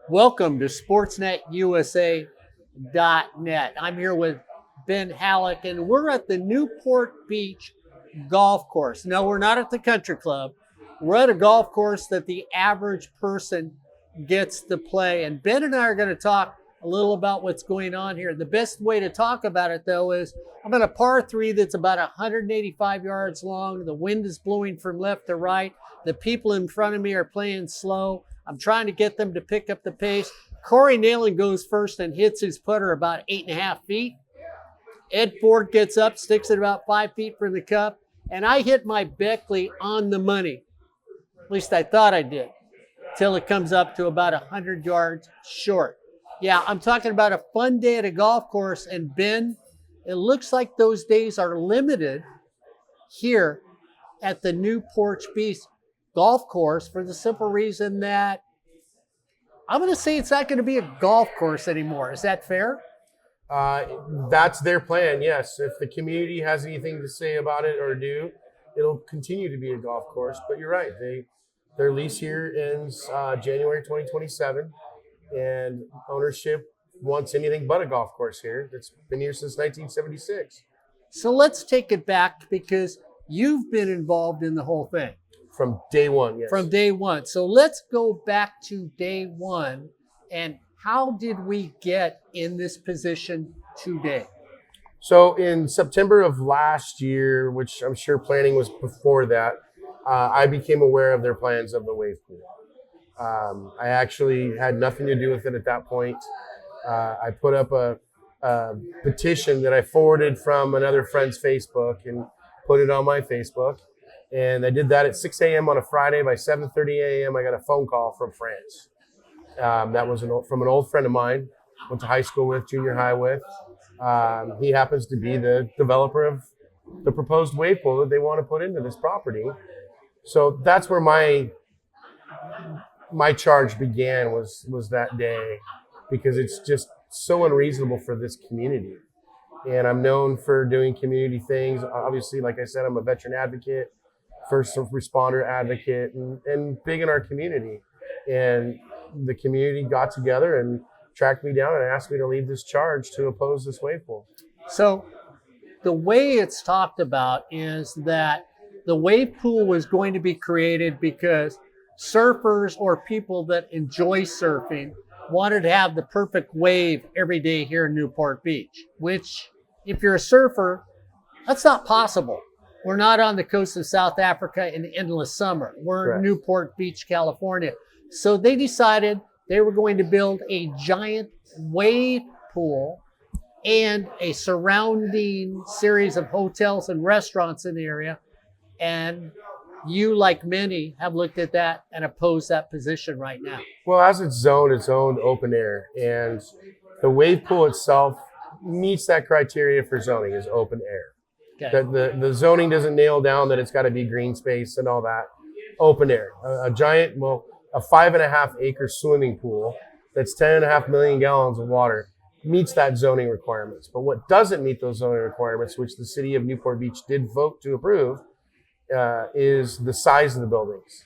Welcome to SportsNetUSA.net. I'm here with Ben Hallock, and we're at the Newport Beach Golf Course. No, we're not at the country club. We're at a golf course that the average person gets to play. And Ben and I are going to talk a little about what's going on here. The best way to talk about it, though, is I'm on a par 3 that's about 185 yards long. The wind is blowing from left to right. The people in front of me are playing slow. I'm trying to get them to pick up the pace. Corey Nalen goes first and hits his putter about 8.5 feet. Ed Ford gets up, sticks it about 5 feet from the cup, and I hit my Beckley on the money. At least I thought I did, till it comes up to about 100 yards short. Yeah, I'm talking about a fun day at a golf course, and Ben, it looks like those days are limited here at the Newport Beach Golf Course for the simple reason that I'm going to say it's not going to be a golf course anymore. Is that fair? That's their plan, yes. If the community has anything to say about it or do, it'll continue to be a golf course. But you're right. Their lease here ends January 2027, and ownership wants anything but a golf course here. It's been here since 1976. So let's take it back because you've been involved in the whole thing. From day one, yes. From day one. So let's go back to day one. And how did we get in this position today? So in September of last year, which I'm sure planning was before that, I became aware of their plans of the wave pool. I actually had nothing to do with it at that point. I put up a petition that I forwarded from another friend's Facebook and put it on my Facebook. And I did that at 6 a.m. on a Friday. By 7:30 a.m., I got a phone call from France. That was from an old friend of mine, went to high school with, junior high with. He happens to be the developer of the proposed wave pool that they want to put into this property. So that's where my charge began was that day, because it's just so unreasonable for this community. And I'm known for doing community things. Obviously, like I said, I'm a veteran advocate, first responder advocate, and big in our community. And the community got together and tracked me down and asked me to lead this charge to oppose this wave pool. So the way it's talked about is that the wave pool was going to be created because surfers or people that enjoy surfing wanted to have the perfect wave every day here in Newport Beach, which if you're a surfer, that's not possible. We're not on the coast of South Africa in endless summer. We're Correct. in Newport Beach, California. So they decided they were going to build a giant wave pool and a surrounding series of hotels and restaurants in the area. And you, like many, have looked at that and opposed that position right now. Well, as it's owned open air, and the wave pool itself meets that criteria for zoning is open air. Okay. The zoning doesn't nail down that it's got to be green space and all that. Open air, a 5.5 acre swimming pool that's 10.5 million gallons of water meets that zoning requirements. But what doesn't meet those zoning requirements, which the city of Newport Beach did vote to approve, is the size of the buildings.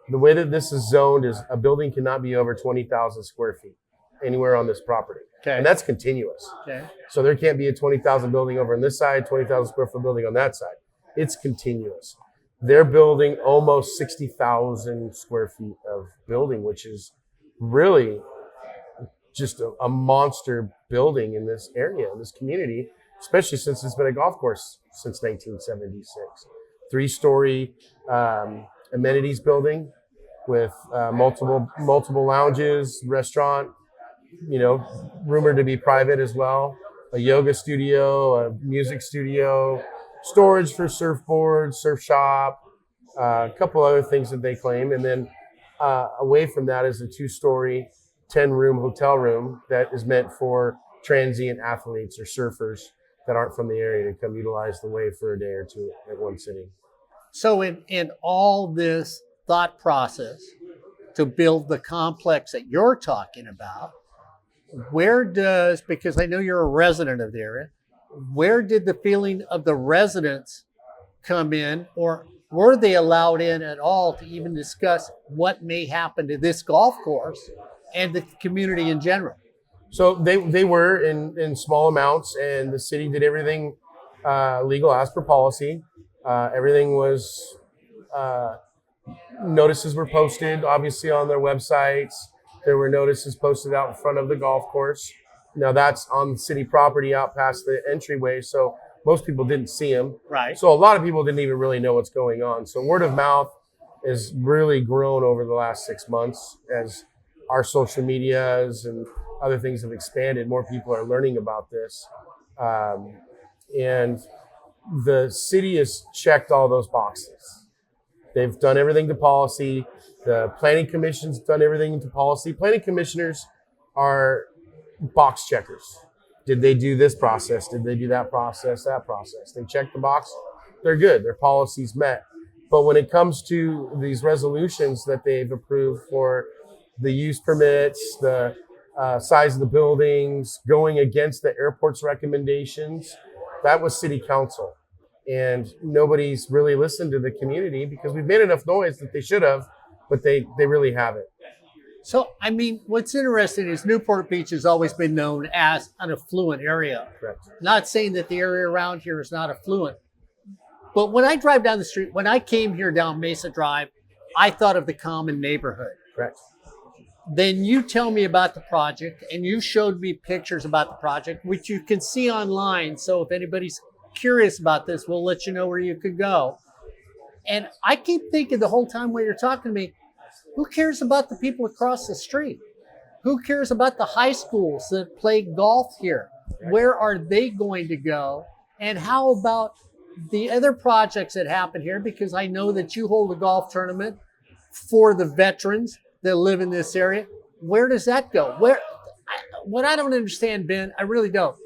The way that this is zoned is a building cannot be over 20,000 square feet anywhere on this property. Okay. And that's continuous. Okay. So there can't be a 20,000 building over on this side, 20,000 square foot building on that side. It's continuous. They're building almost 60,000 square feet of building, which is really just a monster building in this area, in this community, especially since it's been a golf course since 1976. 3-story amenities building with multiple lounges, restaurant, rumored to be private as well, a yoga studio, a music studio, storage for surfboards, surf shop, a couple other things that they claim. And then away from that is a 2-story, 10-room hotel room that is meant for transient athletes or surfers that aren't from the area to come utilize the wave for a day or two at one sitting. So in all this thought process to build the complex that you're talking about, because I know you're a resident of the area, where did the feeling of the residents come in, or were they allowed in at all to even discuss what may happen to this golf course and the community in general? So they were in small amounts, and the city did everything legal as per policy. Everything was notices were posted, obviously, on their websites. There were notices posted out in front of the golf course. Now that's on city property out past the entryway, so most people didn't see them. Right. So a lot of people didn't even really know what's going on. So word of mouth has really grown over the last 6 months as our social medias and other things have expanded. More people are learning about this. And the city has checked all those boxes. They've done everything to policy. The planning commission's done everything to policy. Planning commissioners are box checkers. Did they do this process? Did they do that process? They check the box. They're good. Their policy's met. But when it comes to these resolutions that they've approved for the use permits, the size of the buildings, going against the airport's recommendations, that was city council. And nobody's really listened to the community because we've made enough noise that they should have, but they really haven't. So, I mean, what's interesting is Newport Beach has always been known as an affluent area. Correct. Not saying that the area around here is not affluent. But when I drive down the street, when I came here down Mesa Drive, I thought of the common neighborhood. Correct. Then you tell me about the project, and you showed me pictures about the project, which you can see online. So if anybody's curious about this, we'll let you know where you could go. And I keep thinking the whole time while you're talking to me, who cares about the people across the street? Who cares about the high schools that play golf here? Where are they going to go? And how about the other projects that happen here? Because I know that you hold a golf tournament for the veterans that live in this area. Where does that go? What I don't understand, Ben, I really don't.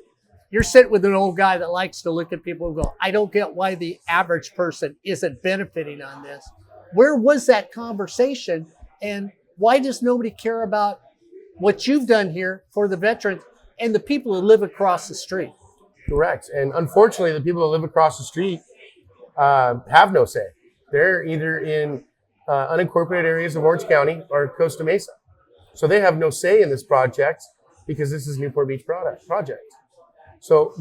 You're sitting with an old guy that likes to look at people and go, I don't get why the average person isn't benefiting on this. Where was that conversation? And why does nobody care about what you've done here for the veterans and the people who live across the street? Correct. And unfortunately, the people that live across the street have no say. They're either in unincorporated areas of Orange County or Costa Mesa. So they have no say in this project because this is Newport Beach project. So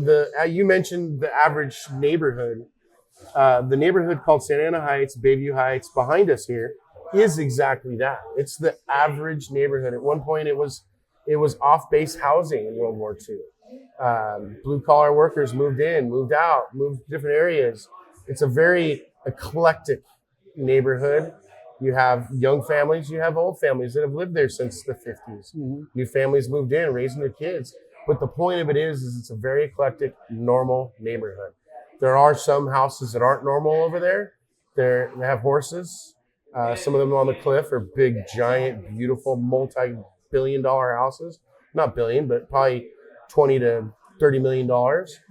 you mentioned the average neighborhood. The neighborhood called Santa Ana Heights, Bayview Heights, behind us here, is exactly that. It's the average neighborhood. At one point, it was off-base housing in World War II. Blue-collar workers moved in, moved out, moved to different areas. It's a very eclectic neighborhood. You have young families, you have old families that have lived there since the 50s. Mm-hmm. New families moved in, raising their kids. But the point of it is it's a very eclectic, normal neighborhood. There are some houses that aren't normal over there. They have horses. Some of them on the cliff are big, giant, beautiful, multi-billion-dollar houses. Not billion, but probably $20 to $30 million.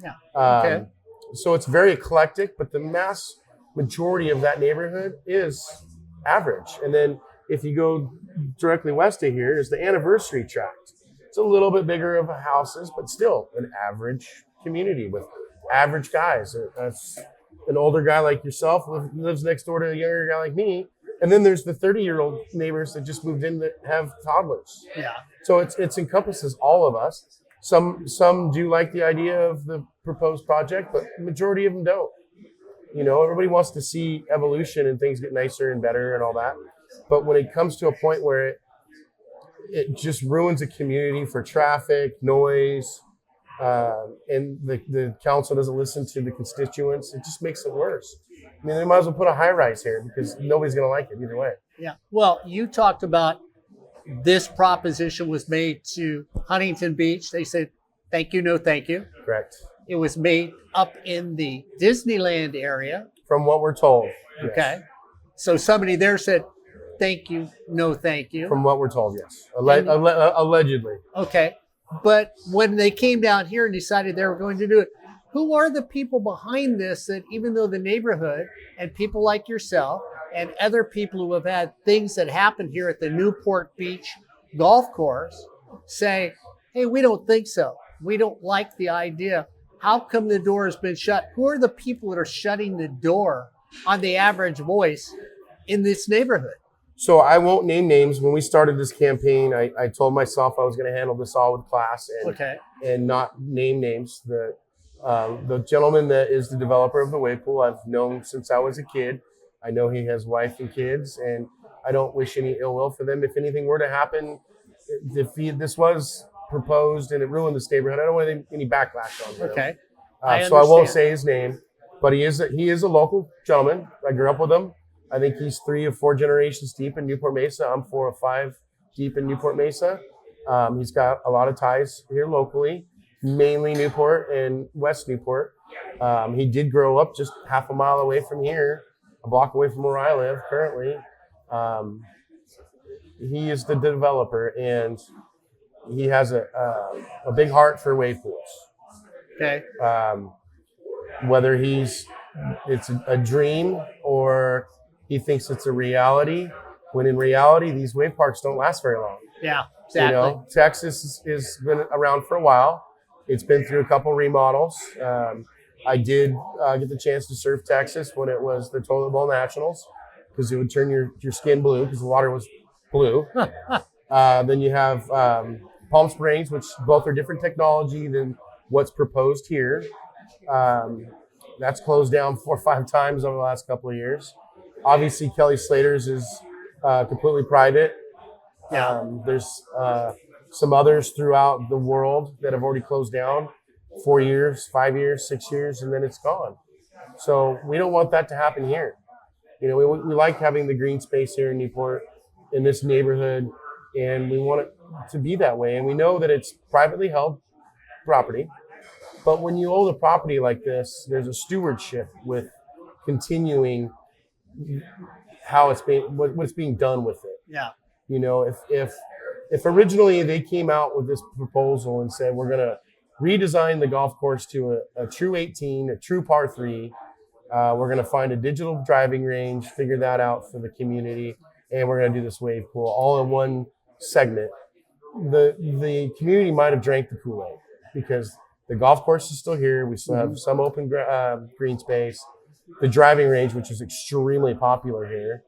Yeah. Okay. So it's very eclectic, but the mass majority of that neighborhood is average. And then if you go directly west of here is the Anniversary Tract. It's a little bit bigger of houses, but still an average community with average guys. That's an older guy like yourself lives next door to a younger guy like me. And then there's the 30-year-old neighbors that just moved in that have toddlers. Yeah. So it encompasses all of us. Some do like the idea of the proposed project, but the majority of them don't. You know, everybody wants to see evolution and things get nicer and better and all that. But when it comes to a point where it just ruins a community for traffic, noise, and the council doesn't listen to the constituents, it just makes it worse. I mean, they might as well put a high-rise here because nobody's going to like it either way. Yeah. Well, you talked about this proposition was made to Huntington Beach. They said, thank you, no thank you. Correct. It was made up in the Disneyland area. From what we're told. Okay. Yes. So somebody there said, thank you, no thank you. From what we're told, yes. Allegedly. Okay. But when they came down here and decided they were going to do it, who are the people behind this that even though the neighborhood and people like yourself and other people who have had things that happen here at the Newport Beach golf course say, hey, we don't think so. We don't like the idea. How come the door has been shut? Who are the people that are shutting the door on the average voice in this neighborhood? So I won't name names. When we started this campaign, I told myself I was going to handle this all with class and not name names. The gentleman that is the developer of the wave pool, I've known since I was a kid. I know he has wife and kids, and I don't wish any ill will for them. If anything were to happen, if this was proposed and it ruined this neighborhood, I don't want any backlash on him. Okay. So I won't say his name, but he is a local gentleman. I grew up with him. I think he's 3 or 4 generations deep in Newport Mesa. I'm 4 or 5 deep in Newport Mesa. He's got a lot of ties here locally, mainly Newport and West Newport. He did grow up just half a mile away from here, a block away from where I live currently. He is the developer, and he has a big heart for wave pools. Okay. Whether it's a dream or he thinks it's a reality, when in reality, these wave parks don't last very long. Yeah, exactly. Texas has been around for a while. It's been through a couple remodels. I did get the chance to surf Texas when it was the Toilet Bowl Nationals, because it would turn your skin blue because the water was blue. Then you have Palm Springs, which both are different technology than what's proposed here. That's closed down 4 or 5 times over the last couple of years. Obviously, Kelly Slater's is completely private. Yeah. There's some others throughout the world that have already closed down 4 years, 5 years, 6 years, and then it's gone. So we don't want that to happen here. We like having the green space here in Newport, in this neighborhood, and we want it to be that way. And we know that it's privately held property, but when you own a property like this, there's a stewardship with continuing how it's being, what's being done with it. Yeah. If originally they came out with this proposal and said, we're going to redesign the golf course to a true 18, a true par 3, we're going to find a digital driving range, figure that out for the community, and we're going to do this wave pool all in one segment, the community might have drank the Kool-Aid, because the golf course is still here. We still have some open green space. The driving range, which is extremely popular here,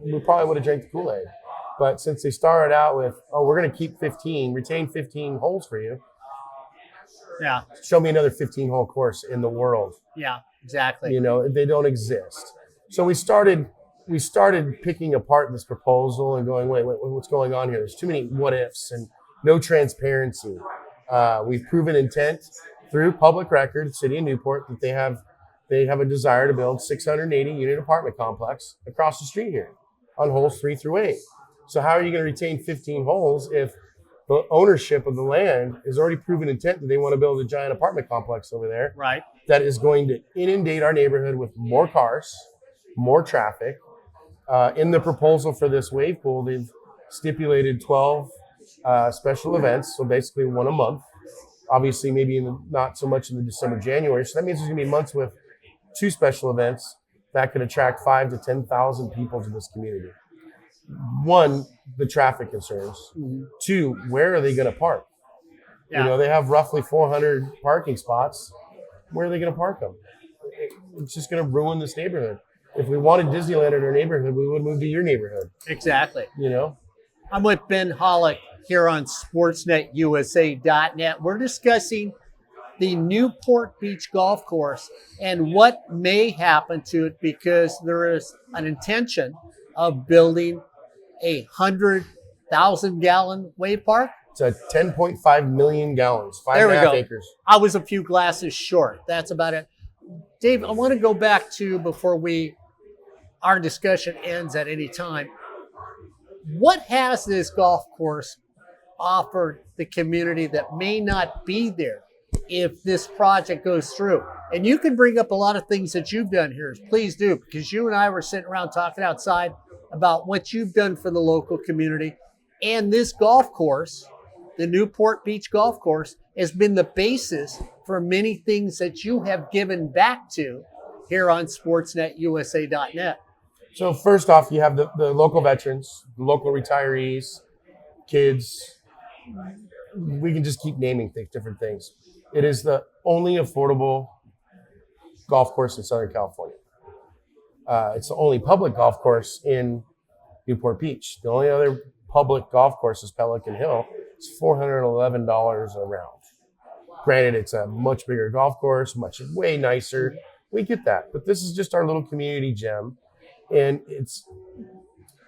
we probably would have drank the Kool-Aid. But since they started out with, we're going to keep retain 15 holes for you. Yeah. Show me another 15-hole course in the world. Yeah, exactly. They don't exist. So we started picking apart this proposal and going, wait, what's going on here? There's too many what ifs and no transparency. We've proven intent through public record, City of Newport, that they have a desire to build 680 unit apartment complex across the street here on holes 3 through 8. So how are you going to retain 15 holes if the ownership of the land is already proven intent that they want to build a giant apartment complex over there? Right. That is going to inundate our neighborhood with more cars, more traffic. In the proposal for this wave pool, they've stipulated 12 special events, so basically one a month. Obviously, maybe not so much in the December, January. So that means there's going to be months with 2 special events that could attract 5,000 to 10,000 people to this community. 1, the traffic concerns. 2, where are they going to park? Yeah. They have roughly 400 parking spots. Where are they going to park them? It's just going to ruin this neighborhood. If we wanted Disneyland in our neighborhood, we would move to your neighborhood. Exactly. I'm with Ben Hallock here on SportsNetUSA.net. We're discussing the Newport Beach Golf Course and what may happen to it, because there is an intention of building a 100,000-gallon wave park. It's a 10.5 million gallons, 5.5 acres. I was a few glasses short. That's about it. Dave, I want to go back to, before our discussion ends at any time, what has this golf course offered the community that may not be there if this project goes through? And you can bring up a lot of things that you've done here. Please do, because you and I were sitting around talking outside about what you've done for the local community. And this golf course, the Newport Beach Golf Course, has been the basis for many things that you have given back to here on SportsNetUSA.net. So first off, you have the local veterans, the local retirees, kids. We can just keep naming different things. It is the only affordable golf course in Southern California. It's the only public golf course in Newport Beach. The only other public golf course is Pelican Hill. It's $411 a round. Granted, it's a much bigger golf course, way nicer. We get that, but this is just our little community gem, and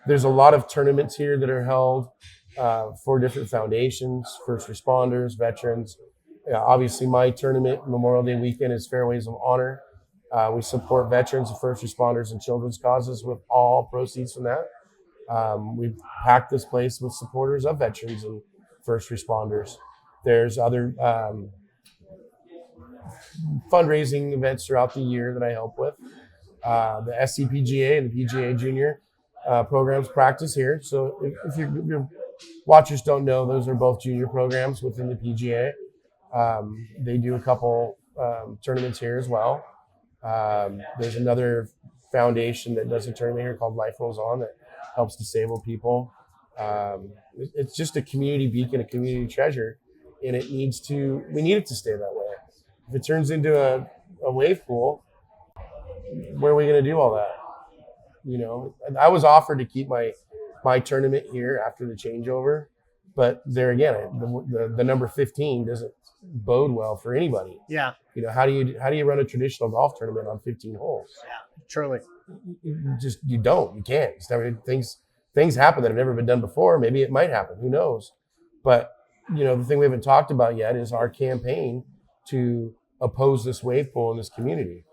there's a lot of tournaments here that are held for different foundations, first responders, veterans. Obviously, my tournament, Memorial Day weekend, is Fairways of Honor. We support veterans and first responders and children's causes with all proceeds from that. We've packed this place with supporters of veterans and first responders. There's other fundraising events throughout the year that I help with. The SCPGA and the PGA Junior programs practice here. So if your watchers don't know, those are both junior programs within the PGA. They do a couple tournaments here as well. There's another foundation that does a tournament here called Life Rolls On that helps disabled people. It's just a community beacon, a community treasure, and we need it to stay that way. If it turns into a wave pool, where are we going to do all that? And I was offered to keep my tournament here after the changeover, but there again, the number 15 doesn't bode well for anybody. Yeah. How do you run a traditional golf tournament on 15 holes? Yeah, truly. You can't. Things happen that have never been done before. Maybe it might happen. Who knows? But the thing we haven't talked about yet is our campaign to oppose this wave pool in this community.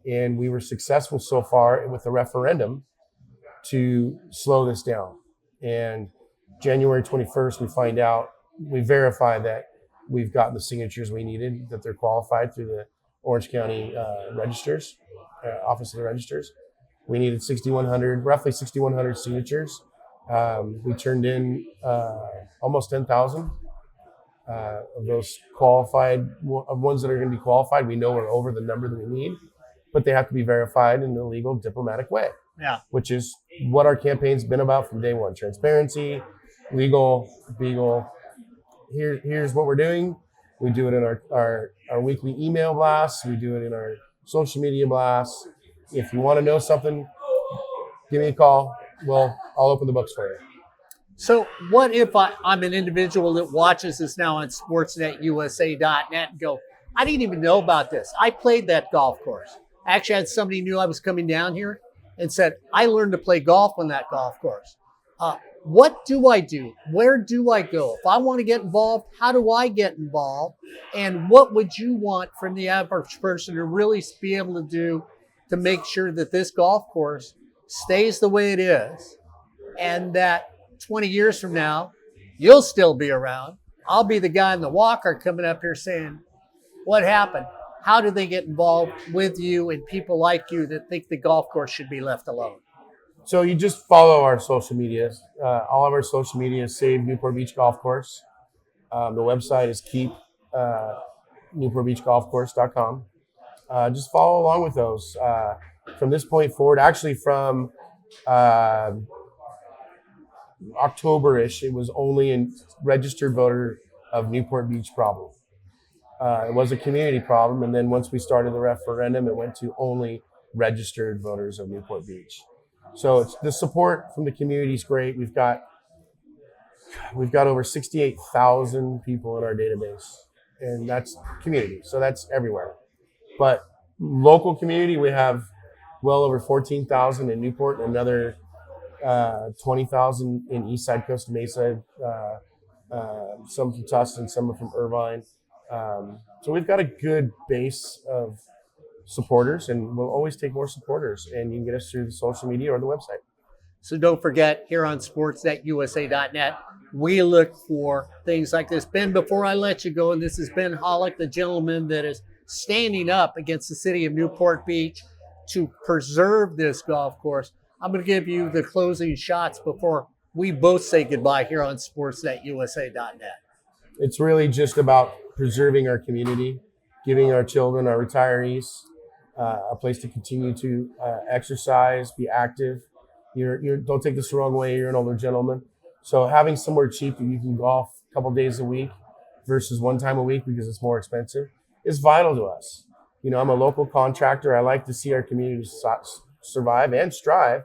And we were successful so far with the referendum to slow this down. And January 21st, we verify that we've gotten the signatures we needed, that they're qualified through the Orange County registers, Office of the Registers. We needed roughly 6,100 signatures. We turned in almost 10,000 of those qualified, of ones that are going to be qualified. We know we're over the number that we need, but they have to be verified in a legal, diplomatic way. Yeah. Which is what our campaign's been about from day one. Transparency, legal, beagle. Here's what we're doing. We do it in our weekly email blasts. We do it in our social media blasts. If you want to know something, give me a call. I'll open the books for you. So what if I'm an individual that watches this now on sportsnetusa.net and go, I didn't even know about this. I played that golf course. Actually, I had somebody knew I was coming down here and said, I learned to play golf on that golf course. What do I do? Where do I go? If I want to get involved, how do I get involved? And what would you want from the average person to really be able to do to make sure that this golf course stays the way it is and that 20 years from now, you'll still be around. I'll be the guy in the walker coming up here saying, what happened? How do they get involved with you and people like you that think the golf course should be left alone? So you just follow our social media. All of our social media is Save Newport Beach Golf Course. The website is keep newportbeachgolfcourse.com. Just follow along with those. From this point forward, actually from October-ish, it was only a registered voter of Newport Beach problem. It was a community problem, and then once we started the referendum, it went to only registered voters of Newport Beach. So the support from the community is great. We've got over 68,000 people in our database, and that's community. So that's everywhere. But local community, we have well over 14,000 in Newport, and another 20,000 in Eastside Costa Mesa, some from Tustin, some from Irvine. So we've got a good base of supporters, and we'll always take more supporters, and you can get us through the social media or the website. So don't forget, here on sportsnetusa.net, we look for things like this. Ben, before I let you go, and this is Ben Hallock, the gentleman that is standing up against the city of Newport Beach to preserve this golf course. I'm going to give you the closing shots before we both say goodbye here on sportsnetusa.net. It's really just about preserving our community, giving our children, our retirees, a place to continue to exercise, be active. Don't take this the wrong way. You're an older gentleman. So having somewhere cheap that you can golf a couple days a week versus one time a week because it's more expensive is vital to us. I'm a local contractor. I like to see our community survive and strive.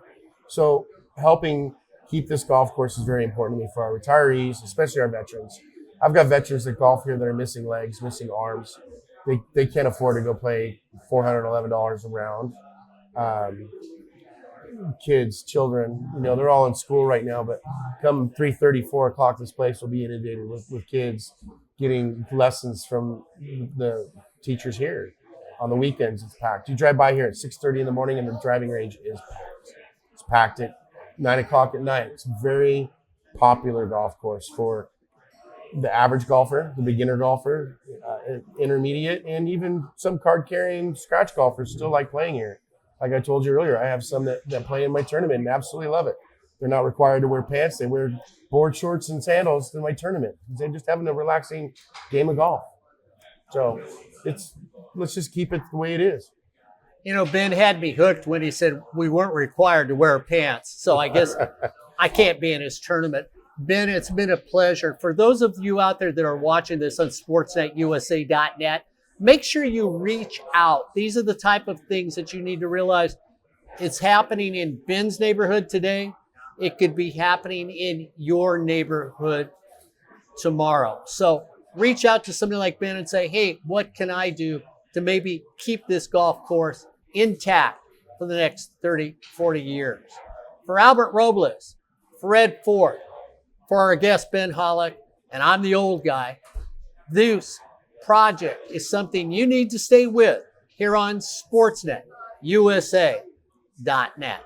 So helping keep this golf course is very important to me for our retirees, especially our veterans. I've got veterans that golf here that are missing legs, missing arms. They can't afford to go play $411 a round. Kids, children, they're all in school right now, but come 3:30, 4 o'clock, this place will be inundated with kids getting lessons from the teachers here. On the weekends, it's packed. You drive by here at 6:30 in the morning and the driving range is packed. It's packed at 9 o'clock at night. It's a very popular golf course for the average golfer, the beginner golfer, intermediate, and even some card-carrying scratch golfers still like playing here. Like I told you earlier, I have some that play in my tournament and absolutely love it. They're not required to wear pants. They wear board shorts and sandals in my tournament. They're just having a relaxing game of golf. So let's just keep it the way it is. Ben had me hooked when he said we weren't required to wear pants. So I guess I can't be in his tournament. Ben, it's been a pleasure. For those of you out there that are watching this on sportsnetusa.net, make sure you reach out. These are the type of things that you need to realize. It's happening in Ben's neighborhood today. It could be happening in your neighborhood tomorrow. So reach out to somebody like Ben and say, hey, what can I do to maybe keep this golf course intact for the next 30, 40 years? For Albert Robles, Fred Ford, for our guest Ben Hallock, and I'm the old guy, this project is something you need to stay with here on sportsnetusa.net.